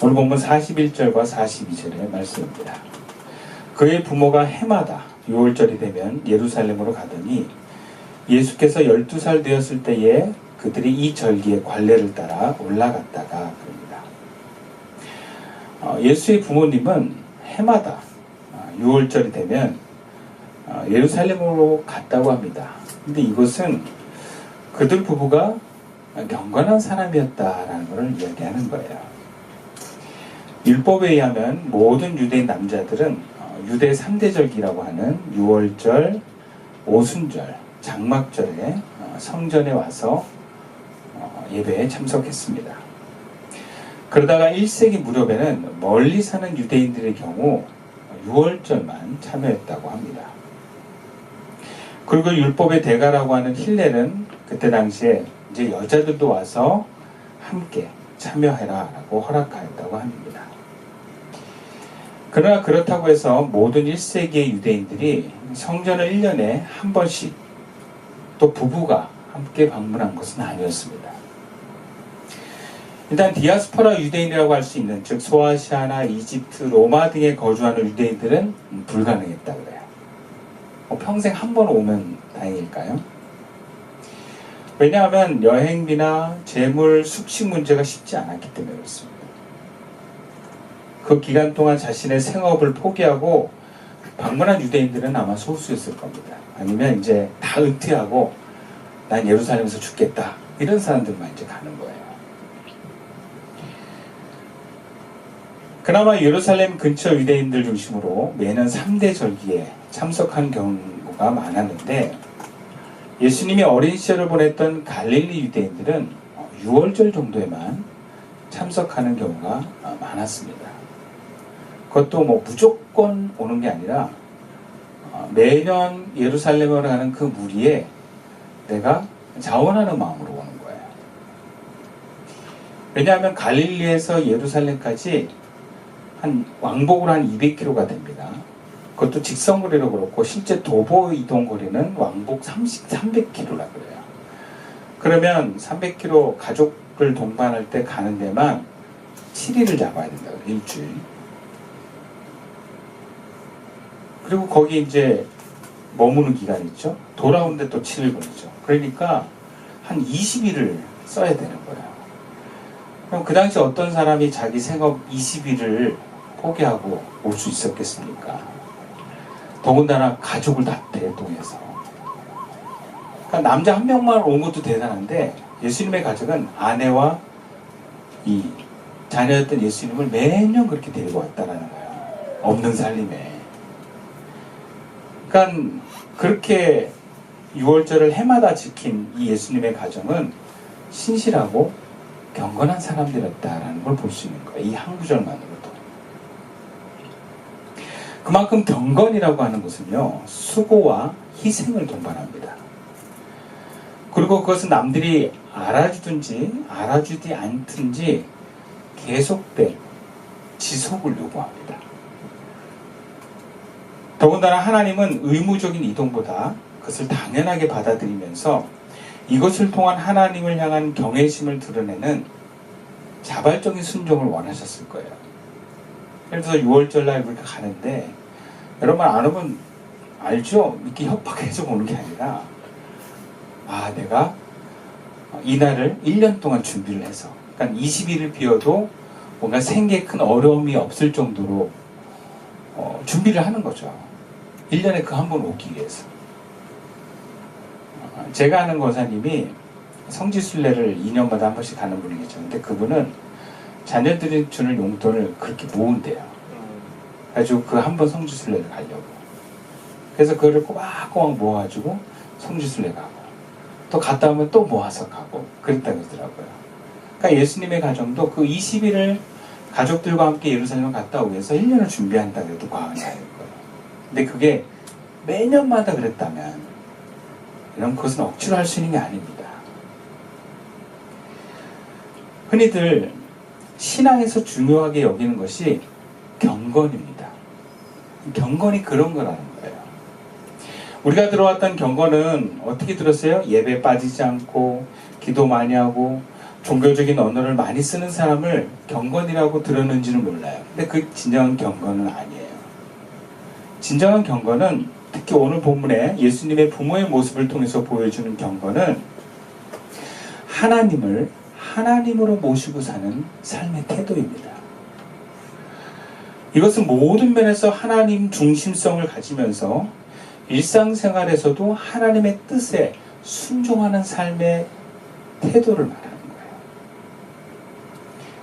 오늘 본문 41절과 42절의 말씀입니다. 그의 부모가 해마다 6월절이 되면 예루살렘으로 가더니 예수께서 12살 되었을 때에 그들이 이 절기의 관례를 따라 올라갔다가 그럽니다. 예수의 부모님은 해마다 6월절이 되면 예루살렘으로 갔다고 합니다. 근데 이것은 그들 부부가 경건한 사람이었다라는 것을 이야기하는 거예요. 율법에 의하면 모든 유대인 남자들은 유대 3대 절기라고 하는 유월절, 오순절, 장막절에 성전에 와서 예배에 참석했습니다. 그러다가 1세기 무렵에는 멀리 사는 유대인들의 경우 6월절만 참여했다고 합니다. 그리고 율법의 대가라고 하는 힐렐은 그때 당시에 이제 여자들도 와서 함께 참여해라 라고 허락하였다고 합니다. 그러나 그렇다고 해서 모든 1세기의 유대인들이 성전을 1년에 한 번씩 또 부부가 함께 방문한 것은 아니었습니다. 일단 디아스포라 유대인이라고 할 수 있는, 즉 소아시아나 이집트, 로마 등에 거주하는 유대인들은 불가능했다 그래요. 평생 한 번 오면 다행일까요? 왜냐하면 여행비나 재물, 숙식 문제가 쉽지 않았기 때문에 그렇습니다. 그 기간 동안 자신의 생업을 포기하고 방문한 유대인들은 아마 소수였을 겁니다. 아니면 이제 다 은퇴하고 난 예루살렘에서 죽겠다, 이런 사람들만 이제 가는 거예요. 그나마 예루살렘 근처 유대인들 중심으로 매년 3대 절기에 참석한 경우가 많았는데, 예수님이 어린 시절을 보냈던 갈릴리 유대인들은 6월절 정도에만 참석하는 경우가 많았습니다. 그것도 무조건 오는 게 아니라 매년 예루살렘으로 가는 그 무리에 내가 자원하는 마음으로 오는 거예요. 왜냐하면 갈릴리에서 예루살렘까지 왕복으로 한 200km가 됩니다. 그것도 직선거리로 그렇고 실제 도보 이동 거리는 왕복 300km라 그래요. 그러면 300km 가족을 동반할 때 가는 데만 7일을 잡아야 된다고, 일주일. 그리고 거기 이제 머무는 기간 있죠. 돌아오는데 또 7일 걸리죠. 그러니까 한 20일을 써야 되는 거예요. 그럼 그 당시 어떤 사람이 자기 생업 20일을 포기하고 올 수 있었겠습니까? 더군다나 가족을 다 대동해서. 그러니까 남자 한 명만 온 것도 대단한데, 예수님의 가족은 아내와 이 자녀였던 예수님을 매년 그렇게 데리고 왔다라는 거예요. 없는 살림에. 그러니까 그렇게 6월절을 해마다 지킨 이 예수님의 가정은 신실하고 경건한 사람들이었다라는 걸 볼 수 있는 거예요. 이 한 구절만으로도. 그만큼 경건이라고 하는 것은요, 수고와 희생을 동반합니다. 그리고 그것은 남들이 알아주든지 알아주지 않든지 계속된 지속을 요구합니다. 더군다나 하나님은 의무적인 이동보다 그것을 당연하게 받아들이면서 이것을 통한 하나님을 향한 경외심을 드러내는 자발적인 순종을 원하셨을 거예요. 그래서 6월절날 그렇게 가는데, 여러분 안 오면 알죠? 이렇게 협박해서 오는 게 아니라, 내가 이날을 1년 동안 준비를 해서, 그러니까 20일을 비워도 뭔가 생계에 큰 어려움이 없을 정도로 준비를 하는 거죠. 1년에 그 한 번 오기 위해서. 제가 아는 권사님이 성지순례를 2년마다 한 번씩 가는 분이 계죠. 근데 그분은 자녀들이 주는 용돈을 그렇게 모은대요. 그래가지고 그 한 번 성지순례를 가려고. 그래서 그거를 꼬박꼬박 모아가지고 성지순례 가고, 또 갔다 오면 또 모아서 가고, 그랬다고 그러더라고요. 그러니까 예수님의 가정도 그 20일을 가족들과 함께 예루살렘을 갔다 오기 위해서 1년을 준비한다 그래도 과언이 아닐 거예요. 근데 그게 매년마다 그랬다면, 이런 것은 억지로 할 수 있는 게 아닙니다. 흔히들 신앙에서 중요하게 여기는 것이 경건입니다. 경건이 그런 거라는 거예요. 우리가 들어왔던 경건은 어떻게 들었어요? 예배 빠지지 않고, 기도 많이 하고, 종교적인 언어를 많이 쓰는 사람을 경건이라고 들었는지는 몰라요. 근데 그 진정한 경건은 아니에요. 진정한 경건은 특히 오늘 본문에 예수님의 부모의 모습을 통해서 보여주는 경건은 하나님을 하나님으로 모시고 사는 삶의 태도입니다. 이것은 모든 면에서 하나님 중심성을 가지면서 일상생활에서도 하나님의 뜻에 순종하는 삶의 태도를 말하는 거예요.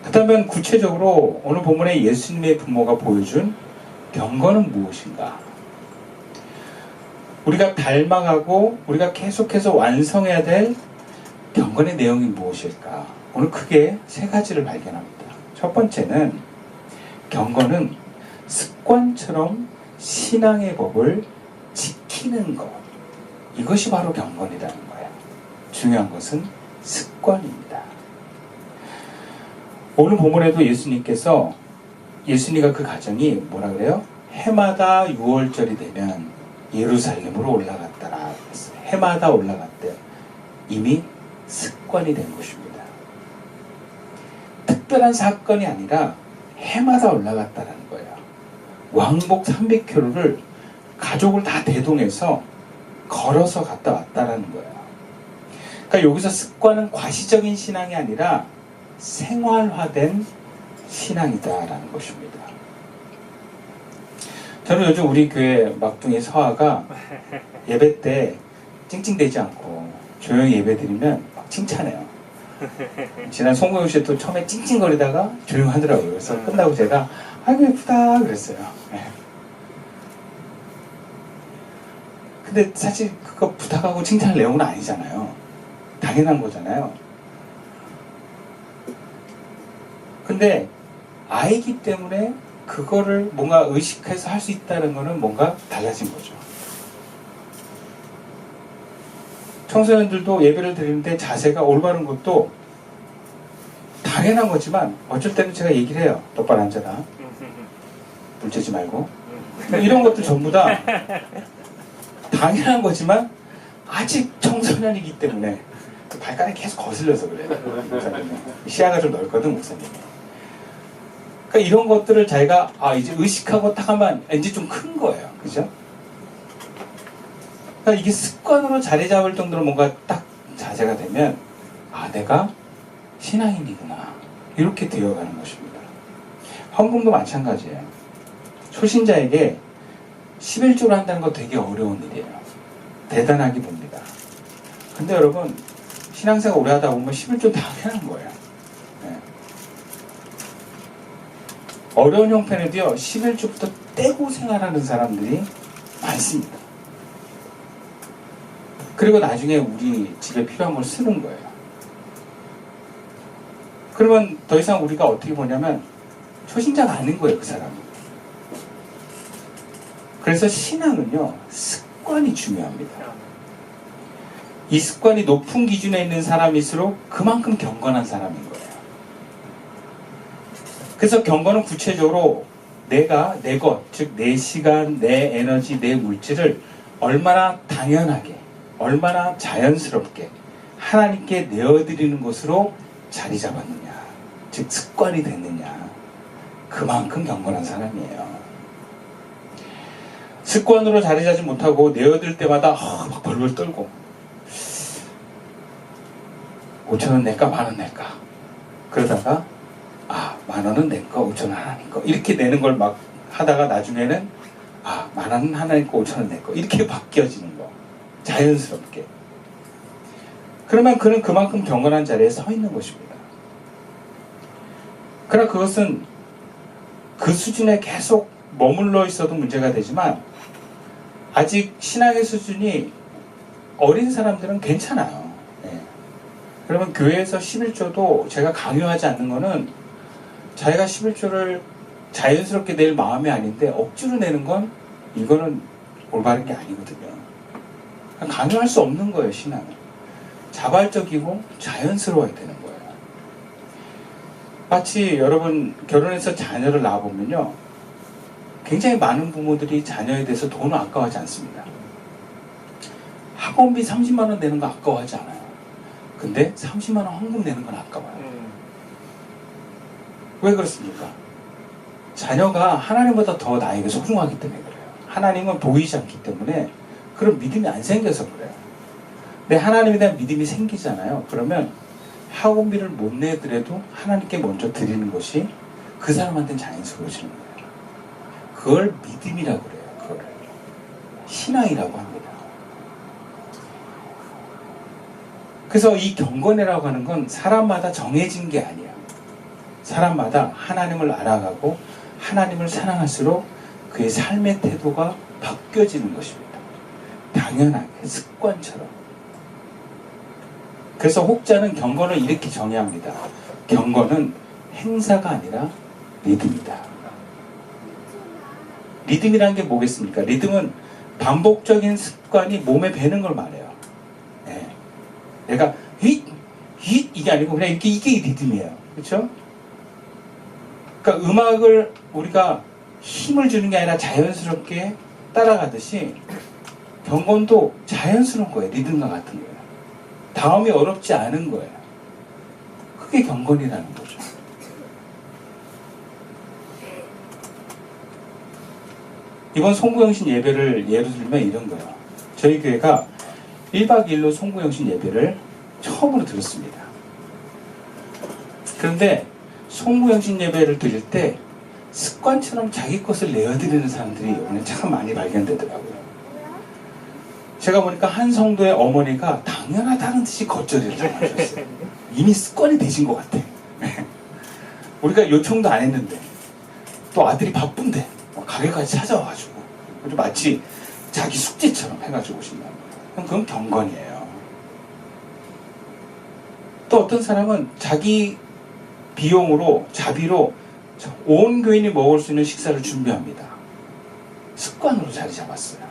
그렇다면 구체적으로 오늘 본문에 예수님의 부모가 보여준 경건은 무엇인가? 우리가 닮아가고 우리가 계속해서 완성해야 될 경건의 내용이 무엇일까? 오늘 크게 세 가지를 발견합니다. 첫 번째는 경건은 습관처럼 신앙의 법을 지키는 것. 이것이 바로 경건이라는 거예요. 중요한 것은 습관입니다. 오늘 본문에도 예수님과 그 가정이 뭐라 그래요? 해마다 6월절이 되면 예루살렘으로 올라갔더라. 해마다 올라갔대요. 이미 습관이 된 것입니다. 특별한 사건이 아니라 해마다 올라갔다는 거예요. 왕복 300km를 가족을 다 대동해서 걸어서 갔다 왔다는 거예요. 그러니까 여기서 습관은 과시적인 신앙이 아니라 생활화된 신앙이다라는 것입니다. 저는 요즘 우리 교회 막둥이 서아가 예배 때 찡찡대지 않고 조용히 예배 드리면 막 칭찬해요. 지난 송구영 씨도 처음에 찡찡거리다가 조용하더라고요. 그래서 끝나고 제가 아이고 예쁘다 그랬어요. 네. 근데 사실 그거 부탁하고 칭찬할 내용은 아니잖아요. 당연한 거잖아요. 근데 아이기 때문에 그거를 뭔가 의식해서 할 수 있다는 거는 뭔가 달라진 거죠. 청소년들도 예배를 드리는데 자세가 올바른 것도 당연한 거지만 어쩔 때는 제가 얘기를 해요. 똑바로 앉아라. 물 쬐지 말고. 이런 것도 전부 다 당연한 거지만 아직 청소년이기 때문에 발가락이 계속 거슬려서 그래요. 목사님이. 시야가 좀 넓거든 목사님이. 그러니까 이런 것들을 자기가 이제 의식하고 딱 하면 이제 좀 큰 거예요. 그죠? 그러니까 이게 습관으로 자리 잡을 정도로 뭔가 딱 자세가 되면 내가 신앙인이구나 이렇게 되어가는 것입니다. 헌금도 마찬가지예요. 초신자에게 11조를 한다는 거 되게 어려운 일이에요. 대단하게 봅니다. 근데 여러분 신앙생활 오래 하다 보면 11조 당연한 거예요. 네. 어려운 형편에도요 11조부터 떼고 생활하는 사람들이 많습니다. 그리고 나중에 우리 집에 필요한 걸 쓰는 거예요. 그러면 더 이상 우리가 어떻게 보냐면 초신자가 아닌 거예요, 그 사람은. 그래서 신앙은요, 습관이 중요합니다. 이 습관이 높은 기준에 있는 사람일수록 그만큼 경건한 사람인 거예요. 그래서 경건은 구체적으로 내가 내 것, 즉 내 시간, 내 에너지, 내 물질을 얼마나 당연하게, 얼마나 자연스럽게 하나님께 내어드리는 것으로 자리 잡았느냐, 즉 습관이 됐느냐, 그만큼 경건한 사람이에요. 습관으로 자리 잡지 못하고 내어들 때마다 막 벌벌 떨고 5,000원 낼까 10,000원 낼까 그러다가 10,000원은 내 거 5,000원 하나님 거 이렇게 내는 걸 막 하다가 나중에는 10,000원은 하나님 거 5,000원 내 거 이렇게 바뀌어지는 거 자연스럽게. 그러면 그는 그만큼 경건한 자리에 서 있는 것입니다. 그러나 그것은 그 수준에 계속 머물러 있어도 문제가 되지만 아직 신앙의 수준이 어린 사람들은 괜찮아요. 네. 그러면 교회에서 11조도 제가 강요하지 않는 거는 자기가 11조를 자연스럽게 낼 마음이 아닌데 억지로 내는 건 이거는 올바른 게 아니거든요. 강요할 수 없는 거예요, 신앙은. 자발적이고 자연스러워야 되는 거예요. 마치 여러분 결혼해서 자녀를 낳아보면요. 굉장히 많은 부모들이 자녀에 대해서 돈을 아까워하지 않습니다. 학원비 30만 원 내는 거 아까워하지 않아요. 근데 30만 원 헌금 내는 건 아까워요. 왜 그렇습니까? 자녀가 하나님보다 더 나에게 소중하기 때문에 그래요. 하나님은 보이지 않기 때문에 그런 믿음이 안 생겨서 그래요. 근데 하나님에 대한 믿음이 생기잖아요. 그러면 학원비를 못 내더라도 하나님께 먼저 드리는 것이 그 사람한테는 자연스러워지는 거예요. 그걸 믿음이라고 그래요. 그걸 신앙이라고 합니다. 그래서 이 경건이라고 하는 건 사람마다 정해진 게 아니에요. 사람마다 하나님을 알아가고 하나님을 사랑할수록 그의 삶의 태도가 바뀌어지는 것입니다. 당연하게 습관처럼. 그래서 혹자는 경건을 이렇게 정의합니다. 경건은 행사가 아니라 리듬이다. 리듬이라는 게 뭐겠습니까? 리듬은 반복적인 습관이 몸에 배는 걸 말해요. 네. 내가 휘 이게 아니고 그냥 이게 리듬이에요. 그렇죠? 그러니까 음악을 우리가 힘을 주는 게 아니라 자연스럽게 따라가듯이 경건도 자연스러운 거예요. 리듬과 같은 거예요. 다음이 어렵지 않은 거예요. 그게 경건이라는 거죠. 이번 송구영신 예배를 예로 들면 이런 거예요. 저희 교회가 1박 2일로 송구영신 예배를 처음으로 드렸습니다. 그런데 송구영신 예배를 드릴 때 습관처럼 자기 것을 내어드리는 사람들이 이번에 참 많이 발견되더라고요. 제가 보니까 한 성도의 어머니가 당연하다는 듯이 겉절이를 좀 하셨어요. 이미 습관이 되신 것 같아. 우리가 요청도 안 했는데 또 아들이 바쁜데 가게까지 찾아와가지고 마치 자기 숙제처럼 해가지고 오신다는 거예요. 그건 경건이에요. 또 어떤 사람은 자기 비용으로 자비로 온 교인이 먹을 수 있는 식사를 준비합니다. 습관으로 자리 잡았어요.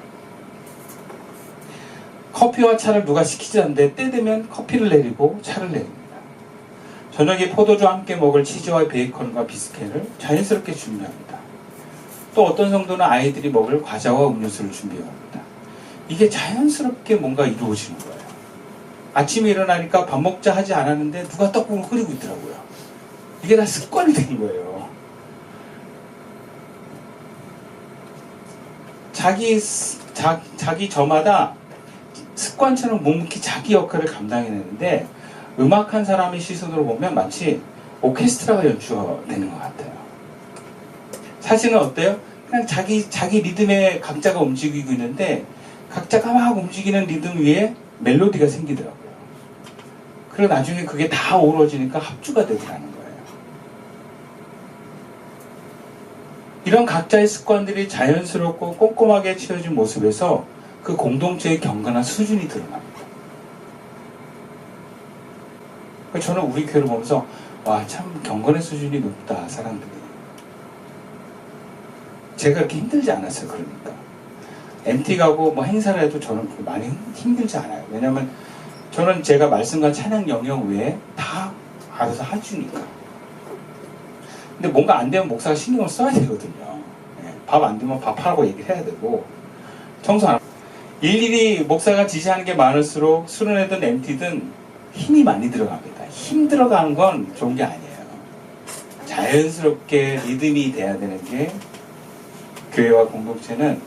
커피와 차를 누가 시키지 않는데 때 되면 커피를 내리고 차를 내립니다. 저녁에 포도주와 함께 먹을 치즈와 베이컨과 비스켓을 자연스럽게 준비합니다. 또 어떤 성도는 아이들이 먹을 과자와 음료수를 준비합니다. 이게 자연스럽게 뭔가 이루어지는 거예요. 아침에 일어나니까 밥 먹자 하지 않았는데 누가 떡국을 끓이고 있더라고요. 이게 다 습관이 된 거예요. 자기 저마다 습관처럼 묵묵히 자기 역할을 감당해내는데 음악한 사람의 시선으로 보면 마치 오케스트라가 연주가 되는 것 같아요. 사실은 어때요? 그냥 자기 리듬에 각자가 움직이고 있는데 각자가 막 움직이는 리듬 위에 멜로디가 생기더라고요. 그리고 나중에 그게 다 어우러지니까 합주가 되더라는 거예요. 이런 각자의 습관들이 자연스럽고 꼼꼼하게 채워진 모습에서 그 공동체의 경건한 수준이 드러납니다. 저는 우리 교회를 보면서 와, 참 경건의 수준이 높다, 사람들이. 제가 그렇게 힘들지 않았어요. 그러니까 MT 가고 뭐 행사를 해도 저는 많이 힘들지 않아요. 왜냐하면 저는 제가 말씀과 찬양 영역 외에 다 알아서 해주니까. 근데 뭔가 안 되면 목사가 신경을 써야 되거든요. 밥 안 되면 밥하라고 얘기를 해야 되고, 청소 안 하고. 일일이 목사가 지시하는 게 많을수록 수련회든 MT든 힘이 많이 들어갑니다. 힘 들어가는 건 좋은 게 아니에요. 자연스럽게 리듬이 돼야 되는 게 교회와 공동체는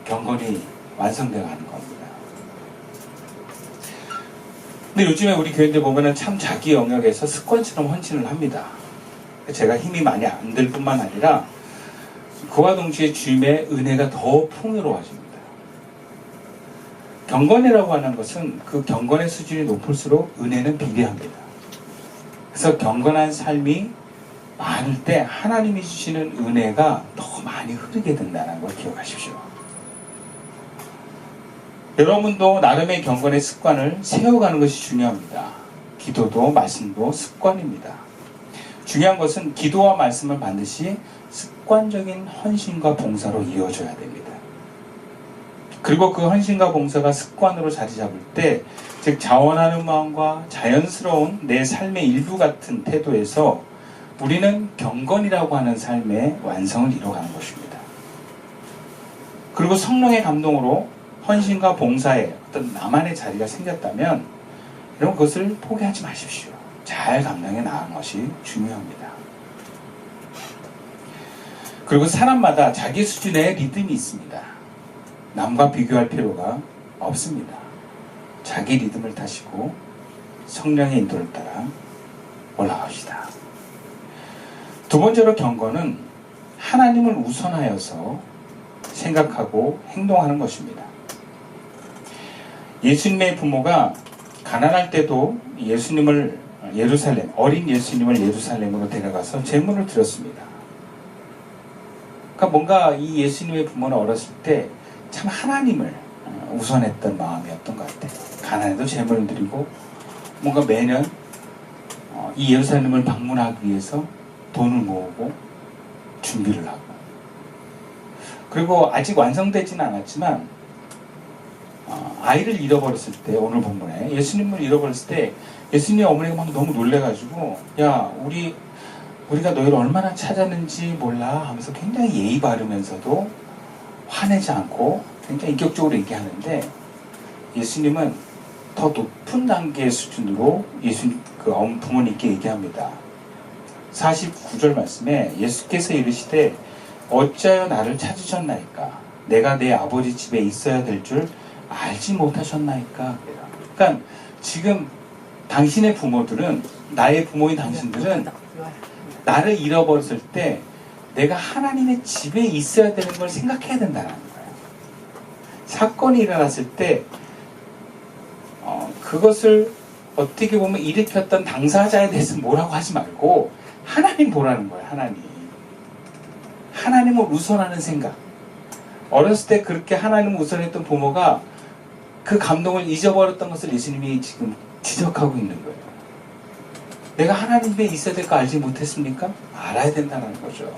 경건이 완성되어 가는 겁니다. 근데 요즘에 우리 교회들 보면은 참 자기 영역에서 습관처럼 헌신을 합니다. 제가 힘이 많이 안 들 뿐만 아니라 그와 동시에 주님의 은혜가 더 풍요로워집니다. 경건이라고 하는 것은 그 경건의 수준이 높을수록 은혜는 비례합니다. 그래서 경건한 삶이 많을 때 하나님이 주시는 은혜가 더 많이 흐르게 된다는 걸 기억하십시오. 여러분도 나름의 경건의 습관을 세워가는 것이 중요합니다. 기도도 말씀도 습관입니다. 중요한 것은 기도와 말씀은 반드시 습관적인 헌신과 봉사로 이어져야 됩니다. 그리고 그 헌신과 봉사가 습관으로 자리 잡을 때, 즉 자원하는 마음과 자연스러운 내 삶의 일부 같은 태도에서 우리는 경건이라고 하는 삶의 완성을 이뤄가는 것입니다. 그리고 성령의 감동으로 헌신과 봉사에 어떤 나만의 자리가 생겼다면 여러분 그것을 포기하지 마십시오. 잘 감당해 나가는 것이 중요합니다. 그리고 사람마다 자기 수준의 리듬이 있습니다. 남과 비교할 필요가 없습니다. 자기 리듬을 타시고 성령의 인도를 따라 올라갑시다. 두 번째로 경건은 하나님을 우선하여서 생각하고 행동하는 것입니다. 예수님의 부모가 가난할 때도 어린 예수님을 예루살렘으로 데려가서 제물을 드렸습니다. 그러니까 뭔가 이 예수님의 부모는 어렸을 때 참 하나님을 우선했던 마음이었던 것 같아요. 가난해도 제물을 드리고 뭔가 매년 이 예루살렘을 방문하기 위해서 돈을 모으고 준비를 하고, 그리고 아직 완성되지는 않았지만 아이를 잃어버렸을 때, 오늘 본문에 예수님을 잃어버렸을 때 예수님 어머니가 막 너무 놀래가지고 야 우리가 너희를 얼마나 찾았는지 몰라 하면서 굉장히 예의 바르면서도 화내지 않고 굉장히 인격적으로 얘기하는데, 예수님은 더 높은 단계의 수준으로 부모님께 얘기합니다. 49절 말씀에 예수께서 이르시되 어찌하여 나를 찾으셨나이까? 내가 내 아버지 집에 있어야 될 줄 알지 못하셨나이까? 그러니까 지금 당신의 부모들은, 나의 부모인 당신들은 나를 잃어버렸을 때 내가 하나님의 집에 있어야 되는 걸 생각해야 된다는 거예요. 사건이 일어났을 때 그것을 어떻게 보면 일으켰던 당사자에 대해서 뭐라고 하지 말고 하나님 보라는 거예요. 하나님을 우선하는 생각. 어렸을 때 그렇게 하나님을 우선했던 부모가 그 감동을 잊어버렸던 것을 예수님이 지금 지적하고 있는 거예요. 내가 하나님에 있어야 될 거 알지 못했습니까? 알아야 된다는 거죠.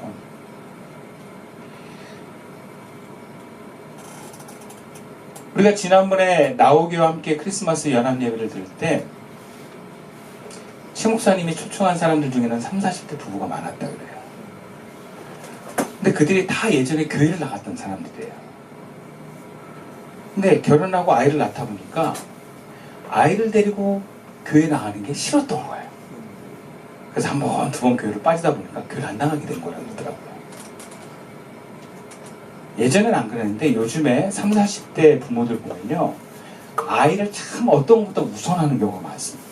우리가 지난번에 나오기와 함께 크리스마스 연합 예배를 드릴 때 최목사님이 초청한 사람들 중에는 30, 40대 부부가 많았다 그래요. 근데 그들이 다 예전에 교회를 나갔던 사람들이에요. 근데 결혼하고 아이를 낳다 보니까 아이를 데리고 교회 나가는 게 싫었던 거예요. 그래서 한 번, 두 번 교회를 빠지다 보니까 교회를 안 나가게 된 거라고 그러더라고요. 예전엔 안 그랬는데 요즘에 30, 40대 부모들 보면요, 아이를 참 어떤 것보다 우선하는 경우가 많습니다.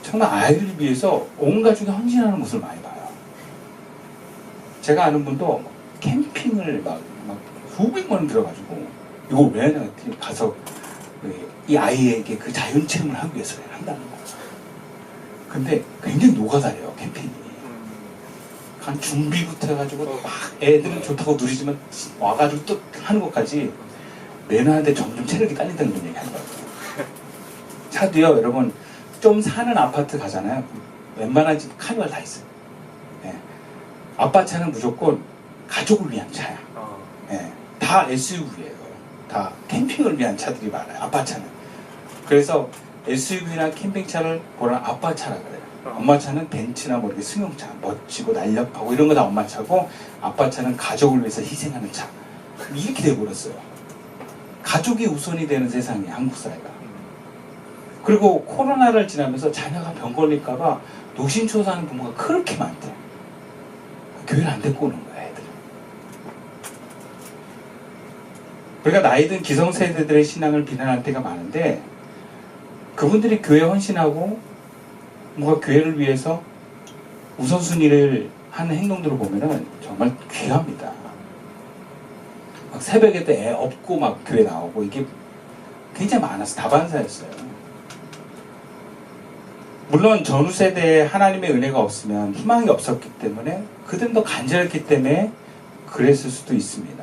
정말 아이를 위해서 온 가족이 헌신하는 모습을 많이 봐요. 제가 아는 분도 캠핑을 막 수백만 원 들어가지고 이거 왜 하냐 했더니 가서 이 아이에게 그 자연 체험을 하기 위해서 한다는 거예요. 근데 굉장히 노가다래요, 캠핑이. 한 준비부터 해가지고 막 애들은 좋다고 누리지만 와가지고 또 하는 것까지 내놔는데 점점 체력이 딸린다는 얘기 하는 거예요. 차도요, 여러분, 좀 사는 아파트 가잖아요. 웬만한 집 카니발 다 있어요. 네. 아빠 차는 무조건 가족을 위한 차야. 네. 다 SUV예요. 다 캠핑을 위한 차들이 많아요, 아빠 차는. 그래서 SUV나 캠핑차를 보라 아빠 차라 그래요. 엄마 차는 벤츠나 뭐 이렇게 승용차, 멋지고 날렵하고 이런 거 다 엄마 차고, 아빠 차는 가족을 위해서 희생하는 차. 이렇게 돼버렸어요. 가족이 우선이 되는 세상이 한국 사회가. 그리고 코로나를 지나면서 자녀가 병 걸릴까봐 노심초사하는 부모가 그렇게 많대. 교회를 안 데리고 오는 거야, 애들. 우리가 나이 든 기성세대들의 신앙을 비난할 때가 많은데, 그분들이 교회 헌신하고 뭔가 교회를 위해서 우선순위를 하는 행동들을 보면은 정말 귀합니다. 막 새벽에 때 애 업고 막 교회 나오고, 이게 굉장히 많아서 다반사였어요. 물론 전후 세대에 하나님의 은혜가 없으면 희망이 없었기 때문에 그들은 더 간절했기 때문에 그랬을 수도 있습니다.